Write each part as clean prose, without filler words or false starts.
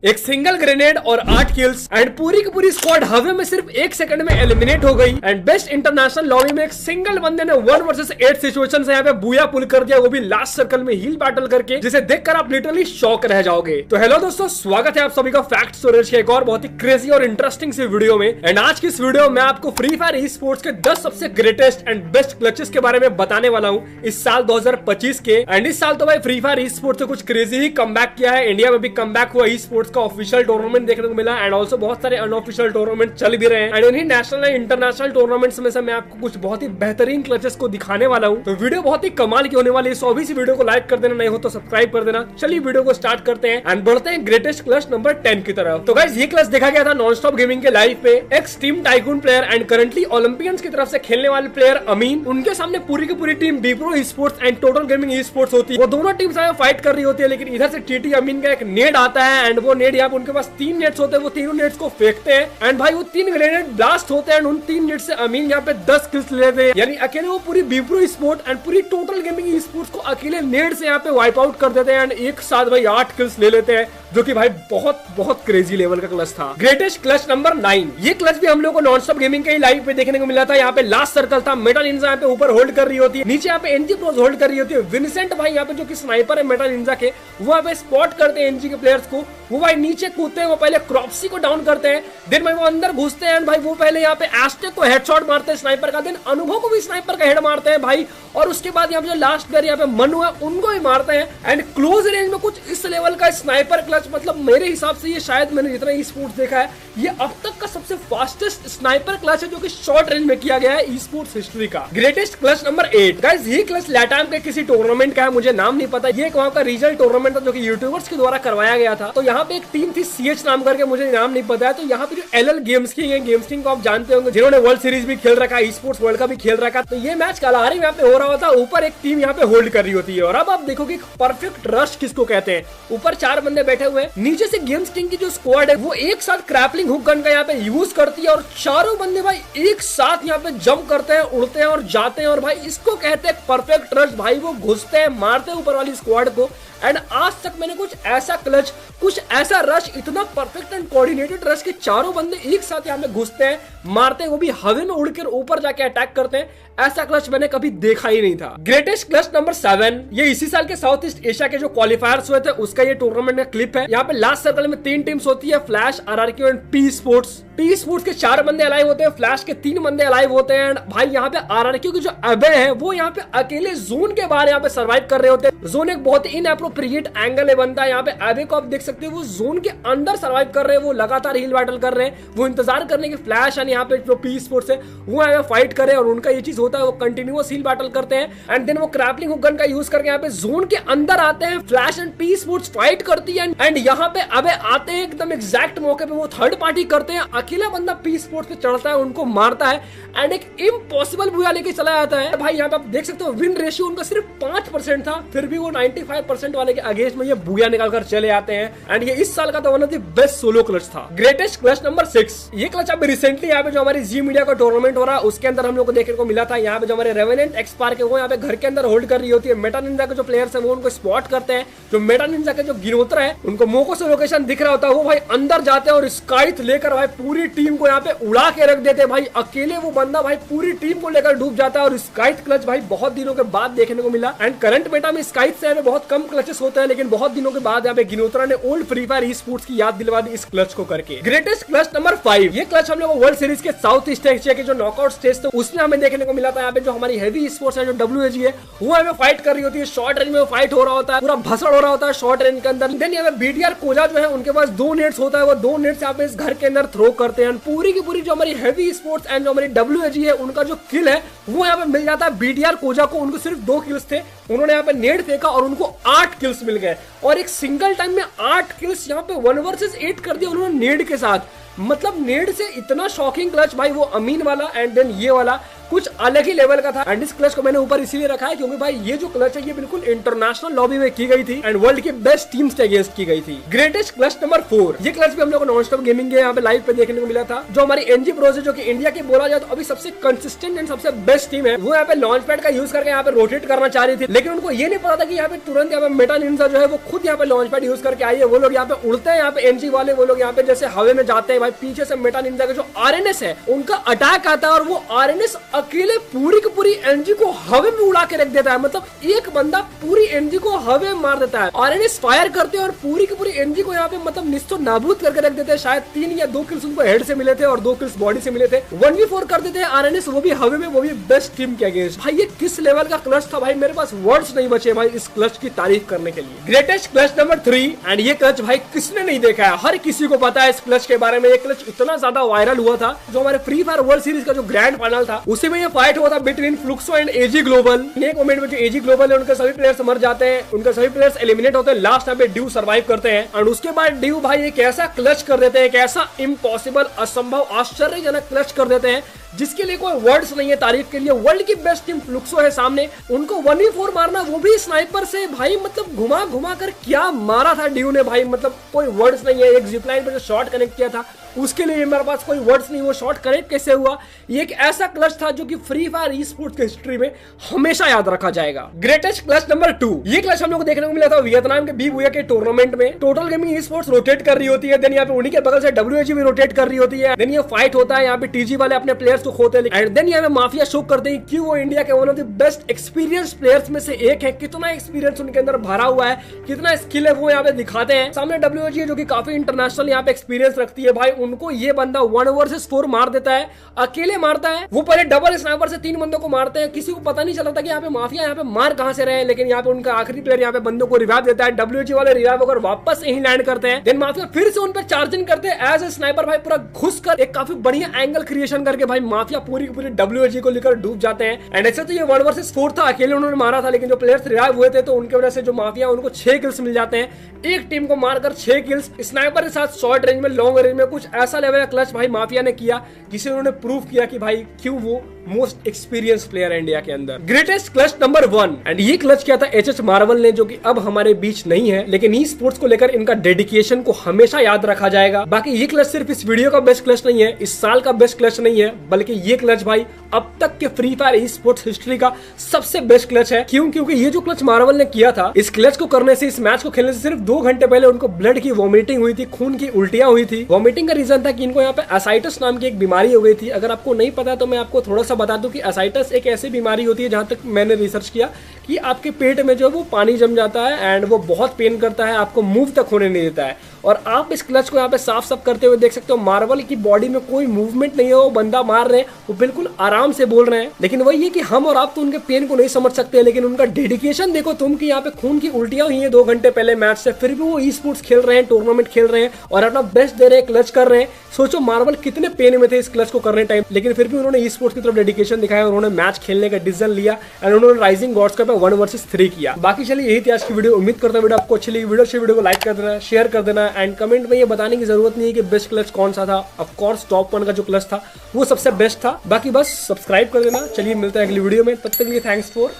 एक single grenade और 8 kills and पूरी की पूरी स्क्वाड हवे में सिर्फ 1 सेकंड में एलिमिनेट हो गई। एंड बेस्ट इंटरनेशनल लॉबी में एक सिंगल बंदे ने 1 वर्सेस 8 सिचुएशन से यहाँ पे बूया पुल कर दिया, वो भी लास्ट सर्कल में हील बैटल करके, जिसे देखकर आप लिटरली शॉक रह जाओगे। तो हेलो दोस्तों, स्वागत है आप सभी का फैक्ट स्टोरेज के एक और बहुत ही क्रेजी और इंटरेस्टिंग सी वीडियो में। एंड आज की इस वीडियो में आपको फ्री फायर ई स्पोर्ट्स के 10 सबसे ग्रेटेस्ट एंड बेस्ट क्लचेस के बारे में बताने वाला हूँ इस साल 2025 के। एंड इस साल तो भाई फ्री फायर ई स्पोर्ट्स से कुछ क्रेजी ही कमबैक किया है। इंडिया में भी कमबैक हुआ ई स्पोर्ट्स का ऑफिशियल टूर्नामेंट देखने को मिला एंड ऑल्सो बहुत सारे अनऑफिशियल टूर्नामेंट चल भी रहे हैं। एंड इन्हीं नेशनल एंड इंटरनेशनल टूर्नामेंट्स में से मैं आपको कुछ बहुत ही बेहतरीन क्लचेस को दिखाने वाला हूँ। तो वीडियो बहुत ही कमाल की होने वाली है, सो अभी से वीडियो को लाइक कर देना, नहीं हो तो सब्सक्राइब कर देना। चलिए वीडियो को स्टार्ट करते हैं एंड बढ़ते हैं ग्रेटेस्ट क्लच नंबर 10 की तरफ। तो गाइस ये क्लच देखा गया था नॉन स्टॉप गेमिंग के लाइव पे। X team tycoon player and currently Olympians की तरफ से खेलने वाले प्लेयर अमीन, उनके सामने पूरी की पूरी team Bpro esports and total gaming esports होती है। वो दोनों टीम फाइट कर रही होती है, लेकिन इधर से टीटी अमीन का एक नेड आता है एंड वो नेड यहाँ पे उनके पास 3 नेट्स होते हैं, वो तीनों नेट्स को फेंकते हैं एंड भाई वो 3 ग्रेनेड ब्लास्ट होते हैं एंड उन 3 नेट से अमीन यहाँ पे 10 किल्स लेते हैं। यानी अकेले वो पूरी बीप्रो स्पोर्ट एंड पूरी टोटल गेमिंग स्पोर्ट्स को अकेले नेट से यहाँ पे वाइप आउट कर देते हैं एंड एक साथ भाई 8 किल्स ले लेते हैं, जो कि भाई बहुत क्रेजी लेवल का क्लच था। ग्रेटेस्ट क्लच नंबर 9, ये क्लच भी हम लोग को नॉन स्टॉप गेमिंग के ही लाइव पे देखने को मिला था। यहाँ पे लास्ट सर्कल था, मेटा निंजा यहाँ पे ऊपर होल्ड कर रही होती है, नीचे यहाँ पे एनजी प्रोज होल्ड कर रही होती है। विंसेंट भाई यहाँ पे जो कि स्नाइपर है मेटा निंजा के, वो यहाँ पे स्पॉट करते हैं एनजी के प्लेयर्स को। वो भाई नीचे कूदते हैं, वो पहले क्रॉप्सी को डाउन करते हैं, देन भाई वो अंदर घुसते हैं भाई, वो पहले यहाँ पे एस्टेक को हेडशॉट मारते हैं स्नाइपर का, देन अनुभव को भी स्नाइपर का हेड मारते हैं भाई, और उसके बाद यहाँ पे जो लास्ट प्लेयर यहाँ पे मनु है उनको भी मारते हैं। एंड क्लोज रेंज में कुछ इस लेवल का स्नाइपर क्लच, मतलब मेरे हिसाब से ये शायद मैंने जितना ई स्पोर्ट्स देखा है ये अब तक का सबसे फास्टेस्ट स्नाइपर क्लच है जो कि शॉर्ट रेंज में किया गया है ई स्पोर्ट्स हिस्ट्री का। ग्रेटेस्ट क्लच नंबर 8, गाइस ये क्लच लैटाम के किसी टूर्नामेंट का है, मुझे नाम नहीं पता। ये एक वहां का रीजनल टूर्नामेंट था जो कि यूट्यूबर्स के द्वारा करवाया गया था। तो यहाँ पे एक टीम थी सीएच नाम करके, मुझे नाम नहीं पता है। तो यहाँ पे जो एलएल गेम्स की है, गेम्स किंग को आप जानते होंगे, जिन्होंने वर्ल्ड सीरीज भी खेल रखा है, ई स्पोर्ट्स वर्ल्ड का भी खेल रखा। तो ये मैच कलाहारी में यहाँ पे हो रहा होता, ऊपर एक टीम यहाँ पे होल्ड कर रही होती है। और अब आप देखोगे परफेक्ट रश किसको कहते हैं। ऊपर 4 बंदे बैठे हुए हैं, नीचे से गेम्स किंग की जो स्क्वाड है वो एक साथ क्रैपलिंग हुक गन का यहाँ पे यूज करती है, और चारों बंदे भाई एक साथ यहाँ पे जंप करते हैं, उड़ते हैं और जाते हैं, और भाई इसको कहते हैं परफेक्ट रश। भाई वो घुसते हैं, मारते हैं ऊपर वाली स्क्वाड को। एंड आज तक मैंने कुछ ऐसा क्लच, कुछ ऐसा रश, इतना परफेक्ट एंड कोऑर्डिनेटेड रश के चारों बंदे एक साथ यहाँ पे घुसते हैं, मारते हैं, वो भी हवा में उड़कर ऊपर जाके अटैक करते हैं, ऐसा क्लच मैंने कभी देखा ही नहीं था। ग्रेटेस्ट क्लच नंबर 7, ये इसी साल के साउथ ईस्ट एशिया के जो क्वालिफायर्स हुए थे उसका ये टूर्नामेंट का क्लिप है। यहाँ पे लास्ट सर्कल में 3 टीम्स होती है, flash, RRQ and P sports. P sports के 4 बंदे अलाइव होते हैं, फ्लैश के 3 बंदे अलाइव होते हैं। भाई यहाँ पे आरआरक्यू के जो अबे है वो यहाँ पे अकेले जोन के बाहर यहाँ पे सर्वाइव कर रहे होते हैं। जोन एक बहुत ही इनएप्रोप्रिएट एंगल है बनता है। यहाँ पे अबे को आप देख सकते हो, वो जोन के अंदर सर्वाइव कर रहे हैं, वो लगातार हील बैटल कर रहे हैं, वो इंतजार करने की फ्लैश एंड यहाँ पे जो पी स्पोर्ट्स है वो यहाँ पे फाइट करे, और उनका ये चीज होता है वो कंटिन्यूअस हील बैटल करते हैं एंड देन वो क्रैपलिंग हुक गन का यूज करके यहाँ पे जोन के अंदर आते हैं। Flash and P sports fight करती है एंड यहाँ पे अबे आते हैं एकदम एग्जैक्ट मौके पे, वो थर्ड पार्टी करते हैं, अकेला बंदा पी स्पोर्ट्स पे चढ़ता है, उनको मारता है एंड एक इम्पॉसिबल बुया लेके चला जाता है। भाई यहाँ पे आप देख सकते हो विन रेशियो उनका सिर्फ 5% था, फिर भी वो 95% वाले के अगेंस्ट में ये बुया निकालकर चले आते हैं। एंड ये इस साल का तो one of the best solo clutch था। ग्रेटेस्ट क्लच नंबर 6, ये क्लच अभी रिसेंटली यहाँ पे जो हमारी जी मीडिया का टूर्नामेंट हो रहा है उसके अंदर हम लोग को देखने को मिला था। यहाँ पे जो हमारे रेवेनेंट एक्सपार्क है वो यहाँ पे घर के अंदर होल्ड कर रही होती है। मेटा निंजा के जो प्लेयर्स है वो उनको स्पॉट करते हैं। जो मेटा निंजा के जो गिनोत्रा है उनको मोको से लोकेशन दिख रहा होता है, वो भाई अंदर जाते हैं और स्काइथ लेकर भाई पूरी टीम को यहाँ पे उड़ा के रख देते हैं। भाई अकेले वो बंदा भाई पूरी टीम को लेकर डूब जाता है, और स्काइथ क्लच भाई बहुत दिनों के बाद देखने को मिला। एंड करंट मेटा में स्काइथ से बहुत कम क्लचेस होते हैं, लेकिन बहुत दिनों के बाद यहाँ पे गिनोत्रा ने old free fire e sports की याद दिलवा दी इस क्लच को करके। ग्रेटेस्ट क्लच नंबर 5, ये क्लच हम लोग वर्ल्ड सीरीज के साउथ ईस्ट एशिया के जो नॉकआउट स्टेज थे उसमें हमें देखने को मिला था। यहाँ पे जो हमारी हेवी स्पोर्ट्स है जो डब्ल्यूएजी है वो हमें फाइट कर रही होती है, शॉर्ट रेंज में फाइट हो रहा होता है, पूरा भसड़ हो रहा होता है शॉर्ट रेंज के अंदर। देन यहाँ पे बीटीआर कोजा जो है उनके पास 2 नेट्स होता है, वो 2 नेट्स यहाँ पे इस घर के अंदर थ्रो करते हैं। पूरी की पूरी जो हमारी हेवी स्पोर्ट्स एंड जो हमारी डब्ल्यूएजी है उनका जो किल है वो यहाँ पे मिल जाता है बीटीआर कोजा को। उनको सिर्फ 2 किल्स थे, उन्होंने यहाँ पे नेट फेंका और उनको 8 किल्स मिल गए, और एक सिंगल टाइम में 8 किल्स यहाँ पे 1 वर्सेस 8 कर दिया उन्होंने नेट के साथ। मतलब नेड से इतना शॉकिंग क्लच भाई, वो अमीन वाला एंड देन ये वाला कुछ अलग ही लेवल का था। एंड इस क्लच को मैंने ऊपर इसीलिए रखा है क्योंकि भाई ये जो क्लच है ये बिल्कुल इंटरनेशनल लॉबी में की गई थी एंड वर्ल्ड के बेस्ट टीम्स के अगेंस्ट की गई थी। ग्रेटेस्ट क्लच नंबर 4, ये क्लच भी हम लोग को नॉन स्टॉप गेमिंग के यहाँ पे लाइव पे देखने को मिला था। जो हमारी एनजी प्रोज है, जो कि इंडिया की बोला जाए तो अभी सबसे कंसिस्टेंट एंड सबसे बेस्ट टीम है, वो यहाँ पे लॉन्च पैड का यूज करके यहाँ पे रोटेट करना चाह रही थी, लेकिन उनको ये नहीं पता था कि यहाँ पे तुरंत यहाँ पे मेटा निंजा जो है वो खुद यहाँ पे लॉन्च पैड यूज करके आई है। वो लोग यहाँ पे उड़ते हैं, यहाँ पे एनजी वाले वो लोग यहाँ पे जैसे हवे में जाते हैं भाई, पीछे से मेटा निंजा का जो आरएनएस है उनका अटैक आता है और वो आरएनएस अकेले पूरी की पूरी एनजी को हवे में उड़ा के रख देता है। मतलब एक बंदा पूरी एनजी को हवे में मार देता है, आरएनएस फायर करते हैं और पूरी की पूरी एनजी को यहाँ पे मतलब निस्तो नाबूद करके रख देते हैं। शायद 3 या 2 किल्स उनको हेड से मिले थे और 2 किल्स बॉडी से मिले थे। 1v4 कर देते हैं आरएनएस, वो भी हवे में, वो भी बेस्ट टीम के अगेंस्ट। भाई ये किस लेवल का क्लच था भाई, मेरे पास वर्ड्स नहीं बचे भाई इस क्लच की तारीफ करने के लिए। ग्रेटेस्ट क्लच नंबर 3, एंड ये क्लच भाई किसने नहीं देखा है, हर किसी को पता है इस क्लच के बारे में। ये क्लच इतना ज्यादा वायरल हुआ था, जो हमारे फ्री फायर वर्ल्ड सीरीज का जो ग्रैंड फाइनल था उसी में ये फाइट हुआ था बिटवीन फ्लुक्सो एंड एजी ग्लोबल। एक मोमेंट में जो एजी ग्लोबल है उनके सभी प्लेयर्स मर जाते हैं, उनके सभी प्लेयर्स एलिमिनेट होते हैं, लास्ट टाइम पे ड्यू सर्वाइव करते हैं और उसके बाद ड्यू भाई एक ऐसा क्लच कर देते हैं, एक ऐसा इम्पॉसिबल, असंभव, आश्चर्यजनक क्लच कर देते हैं जिसके लिए कोई वर्ड्स नहीं है तारीफ के लिए। वर्ल्ड की बेस्ट टीम फ्लुक्सो है सामने, उनको 1v4 मारना, वो भी स्नाइपर से भाई, मतलब घुमा घुमा कर क्या मारा था ड्यू ने भाई, मतलब कोई वर्ड्स नहीं है। एक जिपलाइन पे जो शॉट कनेक्ट किया था उसके लिए मेरे पास कोई वर्ड्स नहीं, वो शॉट कनेक्ट कैसे हुआ। ये एक ऐसा क्लच था जो कि फ्री फायर ई स्पोर्ट्स की हिस्ट्री में हमेशा याद रखा जाएगा। ग्रेटेस्ट क्लच नंबर 2, ये क्लच हम लोग को देखने को मिला था वियतनाम के बीबुया के टूर्नामेंट में। Total gaming e sports rotate कर रही होती है, देन यहाँ पे उन्हीं के बगल से डब्ल्यूएजी भी रोटेट कर रही होती है, देन ये फाइट होता है, यहाँ पे टीजी वाले अपने प्लेयर्स को खोते हैं एंड देन यहाँ पे माफिया शो करते हैं कि वो इंडिया के one of the best experience players में से एक है। कितना एक्सपीरियंस उनके अंदर भरा हुआ है, कितना स्किल है वो यहाँ पे दिखाते हैं। सामने डब्ल्यूएजी है जो कि काफी इंटरनेशनल यहाँ पे एक्सपीरियंस रखती है भाई, उनको ये बंदा 1 वर्सेस 4 मार देता है, अकेले मारता है। वो पहले डबल स्नाइपर से 3 बंदों को मारते हैं, किसी को पता नहीं चलता कि यहाँ पे माफिया यहाँ पे मार कहां से रहे हैं, लेकिन यहाँ पे उनका आखिरी प्लेयर यहाँ पे बंदों को रिवाइव देता है। डब्ल्यूएजी वाले रिवाइव होकर वापस यहीं लैंड करते हैं, देन माफिया फिर से उन पर चार्जिंग करते हैं एज ए स्नाइपर भाई, पूरा घुस कर एक काफी बढ़िया एंगल क्रिएशन करके भाई माफिया पूरी पूरी डब्ल्यूएजी को लेकर डूब जाते हैं। एंड ऐसे तो ये 1 वर्सेस 4 था, अकेले उन्होंने मारा था, लेकिन जो प्लेयर्स रिवाइव हुए थे तो उनके वजह से जो माफिया उनको 6 किल्स मिल जाते हैं। एक टीम को मारकर 6 किल्स स्नाइपर के साथ शॉर्ट रेंज में, लॉन्ग रेंज में, कुछ ऐसा लेवल का क्लच भाई माफिया ने किया जिसे उन्होंने प्रूव किया कि भाई क्यों वो मोस्ट एक्सपीरियंस प्लेयर है इंडिया के अंदर। ग्रेटेस्ट क्लच नंबर 1, एंड ये क्लच किया था एचएच मार्वल ने, जो कि अब हमारे बीच नहीं है, लेकिन ई स्पोर्ट्स को लेकर इनका डेडिकेशन को हमेशा याद रखा जाएगा। बाकी ये क्लच सिर्फ इस वीडियो का बेस्ट क्लच नहीं है, इस साल का बेस्ट क्लच नहीं है, बल्कि ये क्लच भाई अब तक के free fire e sports history का सबसे बेस्ट क्लच है। क्यों? क्योंकि ये जो क्लच मार्वल ने किया था, इस क्लच को करने से, इस मैच को खेलने से सिर्फ 2 घंटे पहले उनको ब्लड की वॉमिटिंग हुई थी, खून की उल्टियां हुई थी। वॉमिटिंग का रीजन था कि इनको यहाँ पे एसाइटिस नाम की एक बीमारी हो गई थी। अगर आपको नहीं पता तो मैं आपको थोड़ा सा बता दूं कि एसाइटिस एक ऐसी बीमारी होती है, जहां तक मैंने रिसर्च किया, कि आपके पेट में जो है वो पानी जम जाता है एंड वो बहुत पेन करता है, आपको मूव तक होने नहीं देता है। और आप इस क्लच को यहाँ पे साफ साफ करते हुए देख सकते हो, मार्वल की बॉडी में कोई मूवमेंट नहीं है, वो बंदा मार रहे हैं, वो बिल्कुल आराम से बोल रहे हैं। लेकिन वही है कि हम और आप तो उनके पेन को नहीं समझ सकते, लेकिन उनका डेडिकेशन देखो तुम, कि यहाँ पे खून की उल्टियां हुई है 2 घंटे पहले मैच से, फिर भी वो ई स्पोर्ट्स खेल रहे हैं, टूर्नामेंट खेल रहे हैं और अपना बेस्ट दे रहे हैं, क्लच कर रहे हैं। सोचो मार्वल कितने पेन में थे इस क्लच को करने टाइम, लेकिन फिर भी उन्होंने ई स्पोर्ट्स की तरफ डेडिकेशन दिखाया, उन्होंने मैच खेलने का डिसीजन लिया एंड उन्होंने राइजिंग गॉड्स का 1 वर्सेस 3 किया। बाकी चलिए यही थी आज की वीडियो, उम्मीद करता हूं वीडियो आपको अच्छी लगी। वीडियो को लाइक कर देना, शेयर कर देना एंड कमेंट में ये बताने की जरूरत नहीं है कि बेस्ट क्लच कौन सा था। ऑफ कोर्स टॉप 1 का जो क्लच था वो सबसे बेस्ट था। बाकी बस सब्सक्राइब कर देना। चलिए मिलते हैं अगली वीडियो में, तब तक के लिए थैंक्स फॉर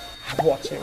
वॉचिंग।